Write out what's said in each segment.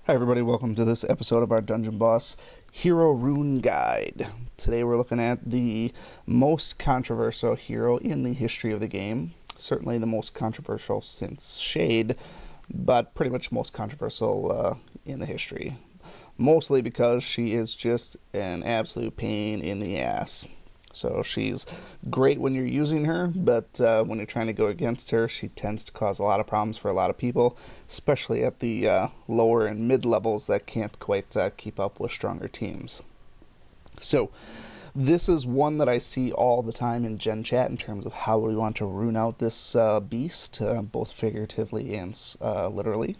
Hi everybody, welcome to this episode of our Dungeon Boss Hero Rune Guide. Today we're looking at the most controversial hero in the history of the game. Certainly the most controversial since Shade, but pretty much most controversial in the history. Mostly because she is just an absolute pain in the ass. So she's great when you're using her, but when you're trying to go against her, she tends to cause a lot of problems for a lot of people, especially at the lower and mid levels that can't quite keep up with stronger teams. So this is one that I see all the time in Gen Chat in terms of how we want to rune out this beast, both figuratively and literally.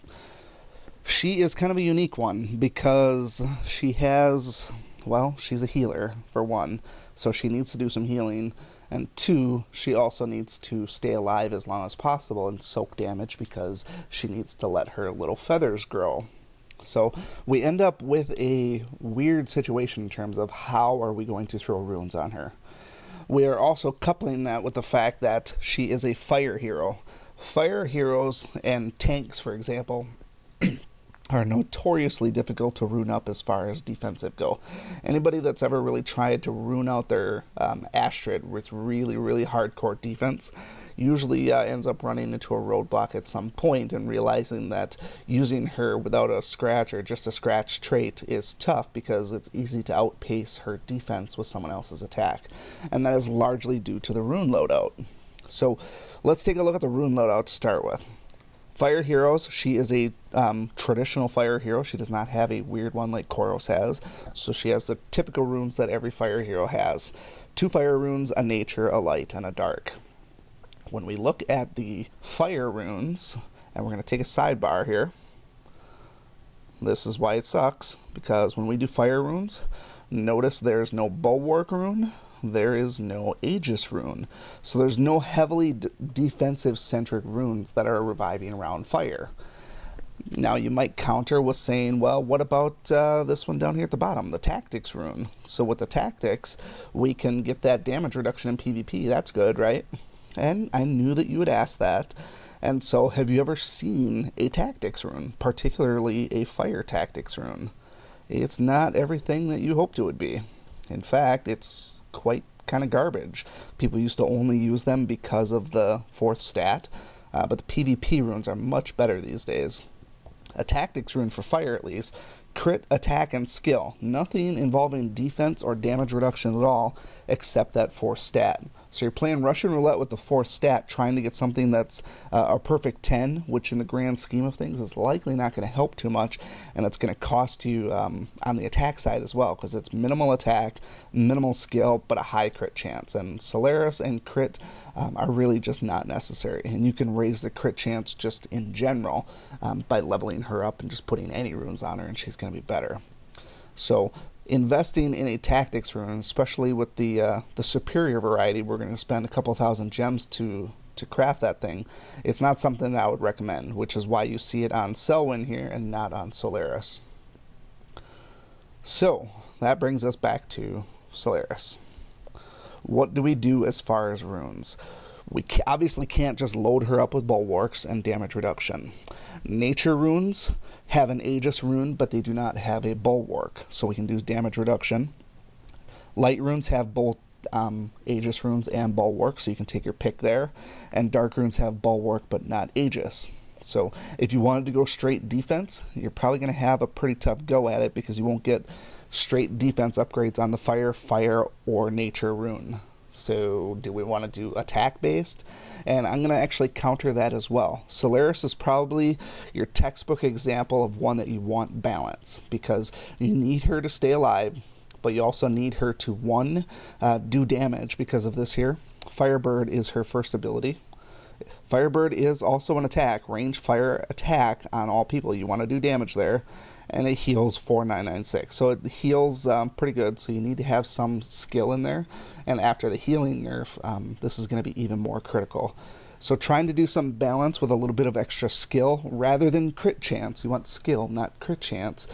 She is kind of a unique one because she has, well, she's a healer, for one, so she needs to do some healing, and two, she also needs to stay alive as long as possible and soak damage because she needs to let her little feathers grow. So we end up with a weird situation in terms of how are we going to throw runes on her. We are also coupling that with the fact that she is a fire hero. Fire heroes and tanks, for example, are notoriously difficult to rune up as far as defensive go. Anybody that's ever really tried to rune out their Astrid with really hardcore defense usually ends up running into a roadblock at some point and realizing that using her without a scratch or just a scratch trait is tough because it's easy to outpace her defense with someone else's attack. And that is largely due to the rune loadout. So let's take a look at the rune loadout to start with. Fire heroes, she is a traditional fire hero. She does not have a weird one like Koros has. So she has the typical runes that every fire hero has. 2 fire runes, a nature, a light, and a dark. When we look at the fire runes, and we're going to take a sidebar here. This is why it sucks, because when we do fire runes, notice there's no bulwark rune. There is no Aegis rune. So there's no heavily defensive-centric runes that are reviving around fire. Now you might counter with saying, well, what about this one down here at the bottom, the Tactics rune? So with the Tactics, we can get that damage reduction in PvP. That's good, right? And I knew that you would ask that. And so have you ever seen a Tactics rune, particularly a Fire Tactics rune? It's not everything that you hoped it would be. In fact, it's quite kind of garbage. People used to only use them because of the 4th stat, but the PvP runes are much better these days. A Tactics rune for fire, at least, crit, attack, and skill. Nothing involving defense or damage reduction at all, except that 4th stat. So you're playing Russian roulette with the 4th stat, trying to get something that's a perfect 10, which in the grand scheme of things is likely not going to help too much, and it's going to cost you on the attack side as well, because it's minimal attack, minimal skill, but a high crit chance. And Solaris and crit are really just not necessary, and you can raise the crit chance just in general by leveling her up and just putting any runes on her, and she's going to be better. So investing in a Tactics rune, especially with the superior variety, we're going to spend a couple thousand gems to craft that thing. It's not something that I would recommend, which is why you see it on Selwyn here and not on Solaris. So that brings us back to Solaris. What do we do as far as runes? We obviously can't just load her up with bulwarks and damage reduction. Nature runes have an Aegis rune, but they do not have a bulwark, so we can do damage reduction. Light runes have both Aegis runes and bulwark, so you can take your pick there. And dark runes have bulwark, but not Aegis. So if you wanted to go straight defense, you're probably going to have a pretty tough go at it because you won't get straight defense upgrades on the fire, or nature rune. So do we want to do attack based? And I'm going to actually counter that as well. Solaris is probably your textbook example of one that you want balance, because you need her to stay alive, but you also need her to, one, do damage because of this here. Firebird is her first ability. Firebird is also an attack, range fire attack on all people. You want to do damage there. And it heals 4996. So it heals pretty good, so you need to have some skill in there. And after the healing nerf, this is going to be even more critical. So trying to do some balance with a little bit of extra skill rather than crit chance. You want skill, not crit chance.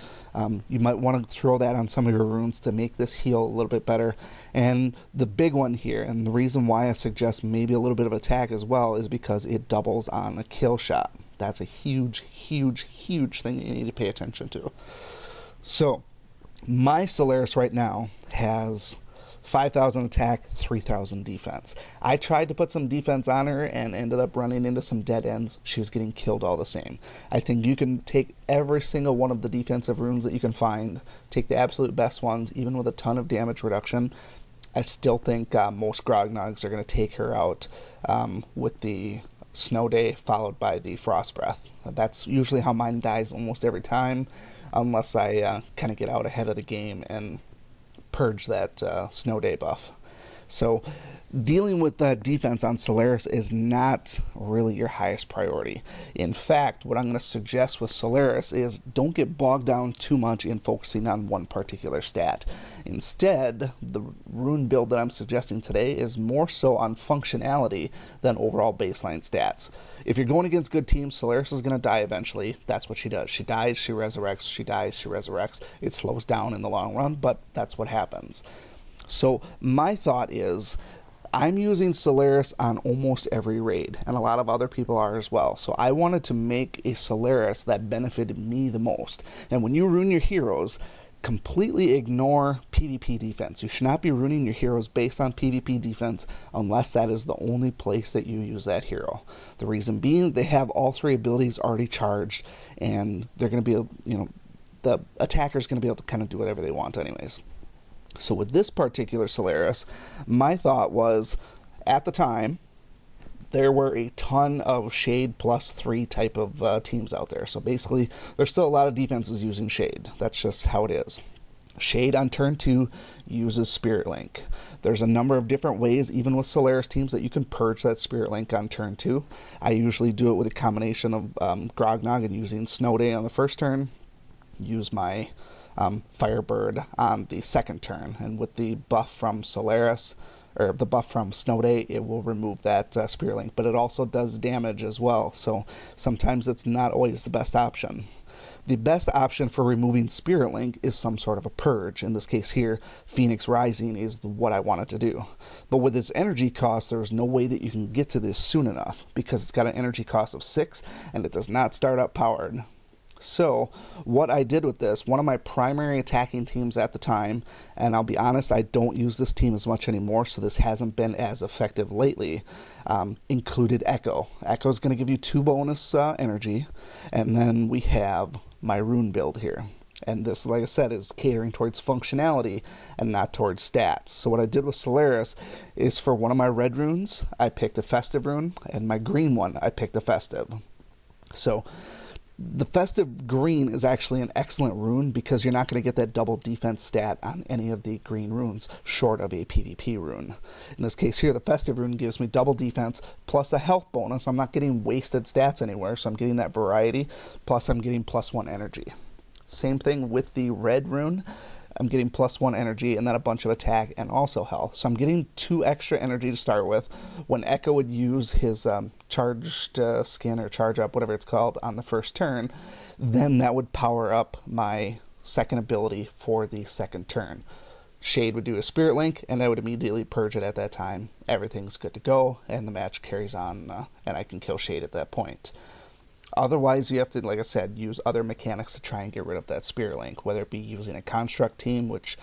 You might want to throw that on some of your runes to make this heal a little bit better. And the big one here, and the reason why I suggest maybe a little bit of attack as well, is because it doubles on a kill shot. That's a huge, huge, huge thing that you need to pay attention to. So, my Solaris right now has 5,000 attack, 3,000 defense. I tried to put some defense on her and ended up running into some dead ends. She was getting killed all the same. I think you can take every single one of the defensive runes that you can find, take the absolute best ones, even with a ton of damage reduction. I still think most Grognogs are going to take her out with the Snow Day followed by the Frost Breath. That's usually how mine dies almost every time, unless I kind of get out ahead of the game and purge that Snow Day buff. So dealing with the defense on Solaris is not really your highest priority. In fact, what I'm going to suggest with Solaris is don't get bogged down too much in focusing on one particular stat. Instead, the rune build that I'm suggesting today is more so on functionality than overall baseline stats. If you're going against good teams, Solaris is going to die eventually. That's what she does. She dies, she resurrects, she dies, she resurrects. It slows down in the long run, but that's what happens. So my thought is I'm using Solaris on almost every raid, and a lot of other people are as well. So I wanted to make a Solaris that benefited me the most. And when you rune your heroes, completely ignore PvP defense. You should not be ruining your heroes based on PvP defense unless that is the only place that you use that hero. The reason being, they have all three abilities already charged, and they're going to be able, the attacker's going to be able to kind of do whatever they want anyways. So with this particular Solaris, my thought was, at the time, there were a ton of Shade +3 type of teams out there. So basically, there's still a lot of defenses using Shade. That's just how it is. Shade on turn 2 uses Spirit Link. There's a number of different ways, even with Solaris teams, that you can purge that Spirit Link on turn 2. I usually do it with a combination of Grognog and using Snow Day on the first turn. Use my Firebird on the second turn, and with the buff from Solaris, or the buff from Snow Day, it will remove that Spirit Link, but it also does damage as well, so sometimes it's not always the best option. The best option for removing Spirit Link is some sort of a purge. In this case here, Phoenix Rising is what I wanted to do. But with its energy cost, there's no way that you can get to this soon enough, because it's got an energy cost of 6, and it does not start up powered. So what I did with this, one of my primary attacking teams at the time, and I'll be honest, I don't use this team as much anymore, so this hasn't been as effective lately, included Echo. Echo is going to give you 2 bonus energy, and then we have my rune build here. And this, like I said, is catering towards functionality and not towards stats. So what I did with Solaris is, for one of my red runes, I picked a festive rune, and my green one, I picked a festive. So the festive green is actually an excellent rune because you're not going to get that double defense stat on any of the green runes short of a PvP rune. In this case here, the festive rune gives me double defense plus a health bonus. I'm not getting wasted stats anywhere, so I'm getting that variety, plus I'm getting +1 energy. Same thing with the red rune. I'm getting +1 energy and then a bunch of attack and also health. So I'm getting 2 extra energy to start with. When Echo would use his charged skin or charge up, whatever it's called, on the first turn, then that would power up my second ability for the second turn. Shade would do a Spirit Link, and I would immediately purge it at that time. Everything's good to go, and the match carries on, and I can kill Shade at that point. Otherwise, you have to, like I said, use other mechanics to try and get rid of that Spirit Link, whether it be using a construct team, which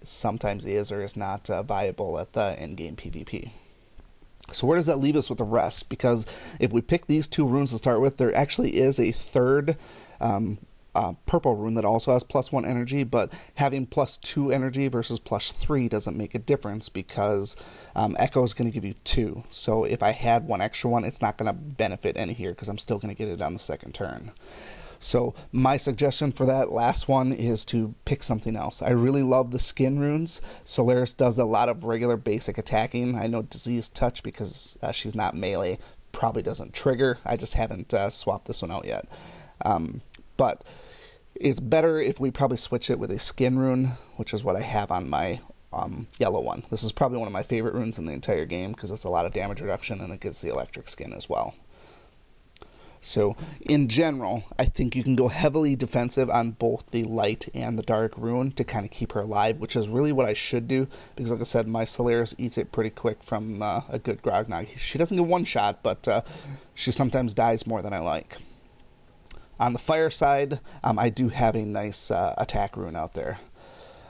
sometimes is or is not viable at the endgame PvP. So where does that leave us with the rest? Because if we pick these 2 runes to start with, there actually is a third purple rune that also has +1 energy, but having +2 energy versus +3 doesn't make a difference because Echo is going to give you 2. So if I had 1 extra one, it's not going to benefit any here because I'm still going to get it on the second turn. So my suggestion for that last one is to pick something else. I really love the skin runes. Solaris does a lot of regular basic attacking. I know Disease Touch, because she's not melee, probably doesn't trigger. I just haven't swapped this one out yet. But it's better if we probably switch it with a skin rune, which is what I have on my yellow one. This is probably one of my favorite runes in the entire game because it's a lot of damage reduction and it gives the electric skin as well. So in general, I think you can go heavily defensive on both the light and the dark rune to kind of keep her alive, which is really what I should do because, like I said, my Solaris eats it pretty quick from a good Grognog. She doesn't get one shot, but she sometimes dies more than I like. on the fire side, I do have a nice attack rune out there.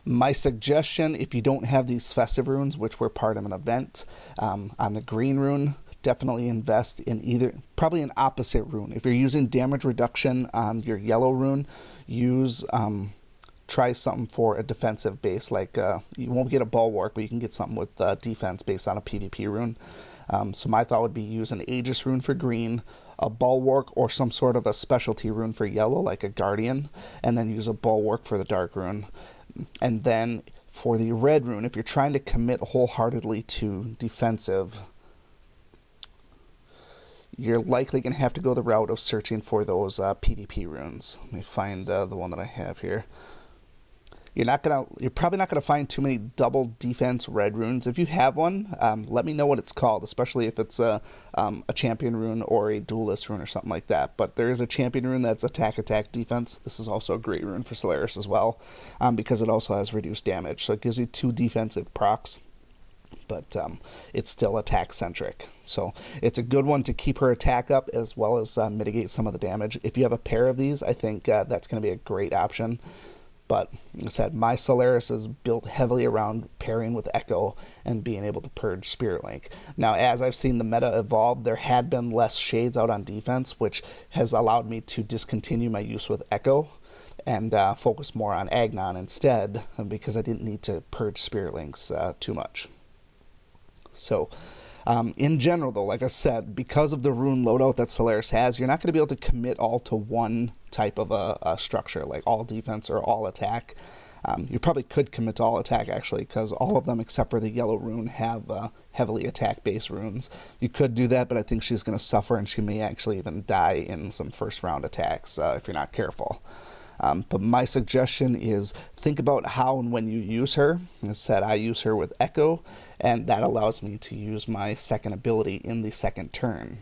My suggestion, if you don't have these festive runes, which were part of an event, on the green rune, definitely invest in probably an opposite rune. If you're using damage reduction on your yellow rune, try something for a defensive base, like you won't get a bulwark, but you can get something with defense based on a PvP rune. So my thought would be use an Aegis rune for green, a bulwark or some sort of a specialty rune for yellow, like a guardian, and then use a bulwark for the dark rune. And then for the red rune, if you're trying to commit wholeheartedly to defensive, you're likely going to have to go the route of searching for those PvP runes. Let me find the one that I have here. You're probably not gonna find too many double defense red runes. If you have one, let me know what it's called, especially if it's a champion rune or a duelist rune or something like that. But there is a champion rune that's attack defense. This is also a great rune for Solaris as well, because it also has reduced damage, so it gives you 2 defensive procs, but it's still attack centric. So it's a good one to keep her attack up as well as mitigate some of the damage. If you have a pair of these, I think that's going to be a great option. But like I said, my Solaris is built heavily around pairing with Echo and being able to purge Spirit Link. Now, as I've seen the meta evolve, there had been less shades out on defense, which has allowed me to discontinue my use with Echo and focus more on Agnon instead, because I didn't need to purge Spirit Links too much. So, in general, though, like I said, because of the rune loadout that Solaris has, you're not going to be able to commit all to one type of a structure, like all defense or all attack. You probably could commit to all attack, actually, because all of them except for the yellow rune have heavily attack-based runes. You could do that, but I think she's going to suffer, and she may actually even die in some first-round attacks if you're not careful. But my suggestion is think about how and when you use her. As I said, I use her with Echo, and that allows me to use my second ability in the second turn.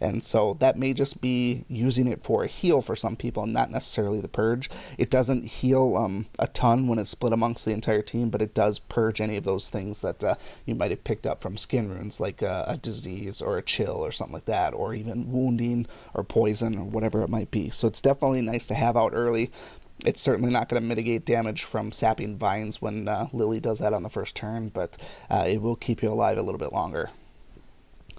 And so that may just be using it for a heal for some people, not necessarily the purge. It doesn't heal a ton when it's split amongst the entire team, but it does purge any of those things that you might have picked up from skin runes, like a disease or a chill or something like that, or even wounding or poison or whatever it might be. So it's definitely nice to have out early. It's certainly not going to mitigate damage from sapping vines when Lily does that on the first turn, but it will keep you alive a little bit longer.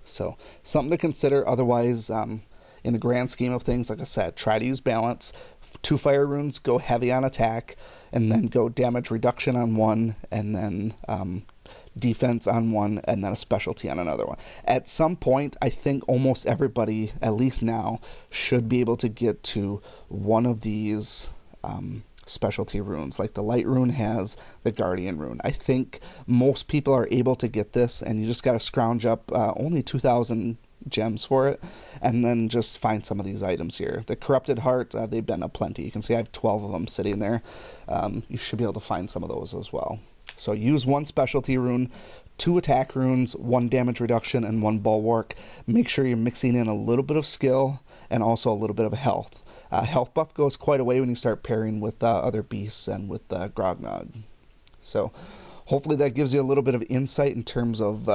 So something to consider. Otherwise, in the grand scheme of things, like I said, try to use balance. 2 fire runes, go heavy on attack, and then go damage reduction on one, and then defense on one, and then a specialty on another one. At some point, I think almost everybody, at least now, should be able to get to one of these specialty runes. Like the light rune has the guardian rune. I think most people are able to get this, and you just got to scrounge up only 2,000 gems for it, and then just find some of these items here. The corrupted heart, they've been aplenty. You can see I have 12 of them sitting there. You should be able to find some of those as well. So use 1 specialty rune, 2 attack runes, 1 damage reduction, and 1 bulwark. Make sure you're mixing in a little bit of skill and also a little bit of health. Health buff goes quite a way when you start pairing with other beasts and with Grognog. So hopefully that gives you a little bit of insight in terms of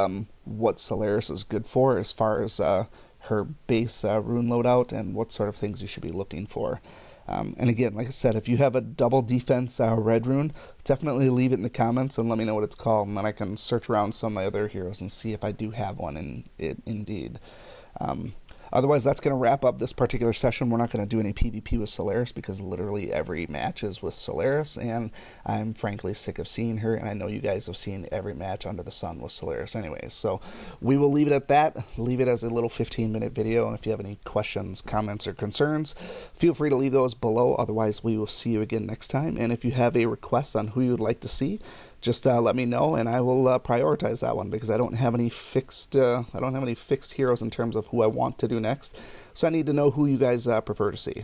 what Solaris is good for as far as her base rune loadout and what sort of things you should be looking for. And again, like I said, if you have a double defense red rune, definitely leave it in the comments and let me know what it's called, and then I can search around some of my other heroes and see if I do have one indeed. Otherwise, that's going to wrap up this particular session. We're not going to do any PvP with Solaris because literally every match is with Solaris, and I'm frankly sick of seeing her, and I know you guys have seen every match under the sun with Solaris anyways. So we will leave it at that, leave it as a little 15-minute video, and if you have any questions, comments, or concerns, feel free to leave those below. Otherwise, we will see you again next time, and if you have a request on who you would like to see, just let me know, and I will prioritize that one because I don't have any fixed heroes in terms of who I want to do next. So I need to know who you guys prefer to see.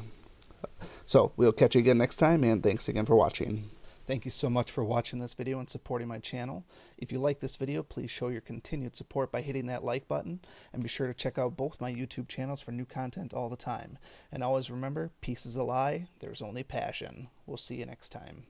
So we'll catch you again next time, and thanks again for watching. Thank you so much for watching this video and supporting my channel. If you like this video, please show your continued support by hitting that like button, and be sure to check out both my YouTube channels for new content all the time. And always remember, peace is a lie, there's only passion. We'll see you next time.